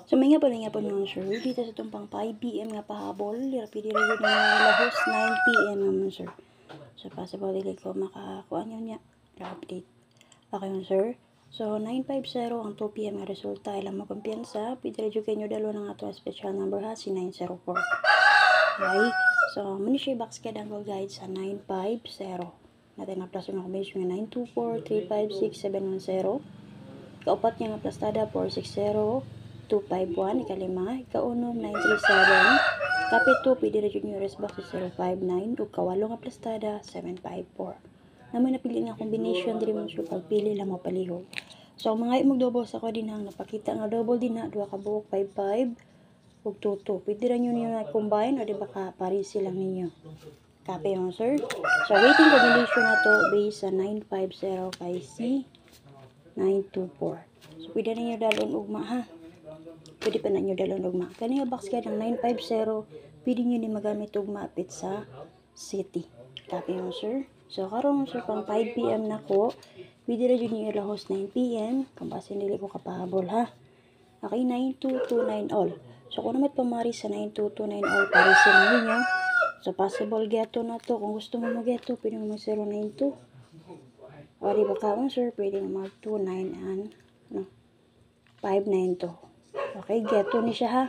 So may nga po naman sir, dito sa itong pang 5 PM nga pahabol, pwede rin yung lahos 9 PM naman sir. So possible dili ko makakuha nyo niya, update. Okay yun sir. So 950 ang 2 PM nga resulta, ilang makumpiyansa, pwede rin yung nyo dalo ng ato special number ha, si 904. Okay, so muna siya box ka dangle guide sa 950. Natin na plus yung combination nga 924, 356, 710. Kaupat niya nga plastada 460, 251, ikalima, ikaunom 937, kapito pwede rin yung rest box 059, ug kawalo nga plastada 754. Naman napili nga combination diri mo sure pagpili lang mo palihog. So mga imong double sa ko din hang napakita nga double din na duha ka buok 55 ug 22. Pwede ra nyo na combine o di ba ka parisi lang ninyo. Copy mo sir. So waiting combination na to based sa 950 kay C 924. So pwede na nyo dalon ugma ha. Pwede pa na nyo dalon ugma. Kani nga box guide ng 950, pwede nyo ni magamit ugma apit sa city. Copy mo sir. So karon sir pang 5 PM na ko, pwede ra jud niyo ilahos 9 PM kung basin dili ko kapahabol ha. Okay, 9229 all. So kung naman pamari sa 9229 all para sa ninyo. So possible geto na to. Kung gusto mo mag-geto, pwede mo mag 092. O di ba kaon sir, pwede mo mag 29 and 592. Okay, geto ni siya ha.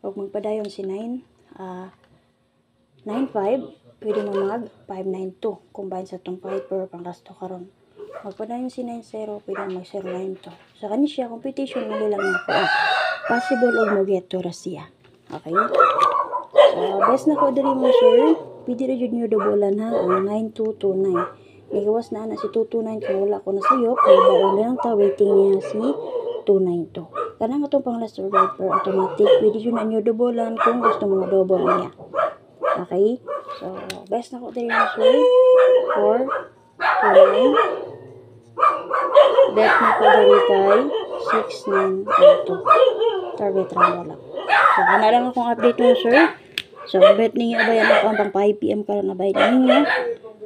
Huwag magpadayon si 95, pwede mo mag 592. Combine sa itong 5 per pang last to karon. Magpadayon si 90, pwede mo mag 092. Sa kani siya, competition na lang na ko. Possible og mo geto ra siya. Okay? So, best na ko diri mo sir. Pwede rin yun nyo dobolan ha. 9229. Nagawas na si 229 kung wala ko na sayo. Kaya baon lang ta. Waiting niya si 292. Kanang itong pang last guide per automatic. Pwede yun na nyo dobolan kung gusto mo double niya. Okay? So, best na ko diri mo sir. 429. Bet na ko diri kay 6982. Target round lang. So, kana lang akong update mo sir. So, bet ninyo ba yan ako pang 5 PM karon na bayad ninyo.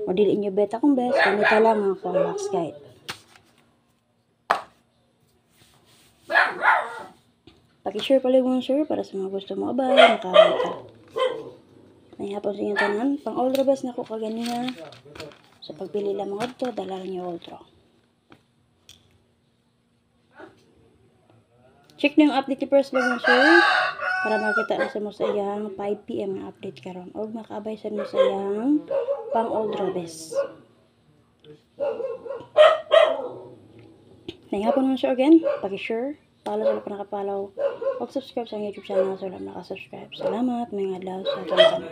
O dili inyo bet akong best. Ganito lang ako ang box guide. Paki-share pala mo sir para sa mga gusto mo abay. Makabay ka. Nahihapon sa inyong tanan. Pang all the best na ko kaganina. So, pagpili lang mga ito, dala lang yung ultra. Check na yung update ni first lang sir. Para makita na sa mo sa iyang 5 PM na update karon o makaabay sa mo sa iyang pang old robes. Nahihapon mo sir again. Paki-share. Follow sa pa nakapalaw. Huwag subscribe sa YouTube channel sa wala nakasubscribe. Salamat mga adlaw sa ating channel.